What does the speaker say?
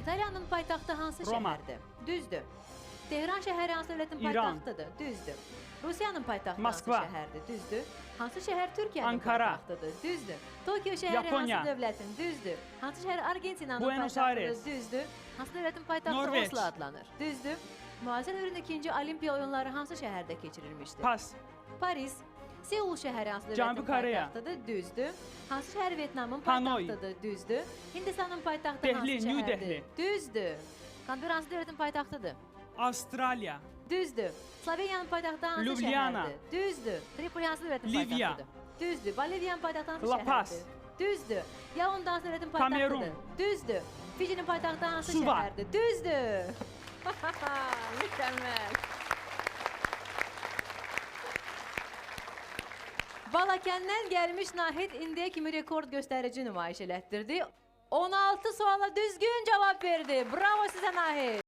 İtaliyanın paytaxtı hansı Roma. şəhərdir? Düzdür. Tehran şəhəri hansı dövlətin İran. paytaxtıdır? Düzdür. Rusiyanın paytaxtı Moskva. hansı şəhərdir? Düzdür. Hansı şəhər Türkiyənin Ankara. paytaxtıdır? Düzdür. Tokyo şəhəri Yaponiya. hansı dövlətin? Düzdür. Hansı şəhər Argentinanın Buenos paytaxtıdır? Aires. Düzdür. Hansı dövlətin paytaxtı Norveç. Oslo adlanır? Düzdür. Müasir dövrün ikinci Olimpiya oyunları hansı şəhərdə keçirilmişdir? Pas. Paris. Seul şəhəri hansı dövlətin Cənubi Koreya. paytaxtıdır? Düzdür. Hansı şəhər Vyetnamın Hanoy. paytaxtıdır? Düzdür. Hindistanın paytaxtı Dehli, hansı New şəhərdir? Dehli. Düzdür. Kanberra hansı dövlətin paytaxtıdır? Avustralya. Düzdür. Sloveniyanın paytaxtı hansı Ljubljana. şəhərdir? Düzdür. Tripoli hansı dövlətin Livya. paytaxtıdır? Düzdür. Boliviyanın paytaxtı hansı La Paz. şəhərdir? Düzdür. Yaounde hansı dövlətin Kamerun. paytaxtıdır? Düzdür. Fijinin paytaxtı hansı Suva. şəhərdir? Düzdür. Mükəmməl. Balakəndən gəlmiş Nahid indiyə kimi rekord göstərici nümayiş elətdirdi. 16 suala düzgün cavab verdi. Bravo sizə Nahid.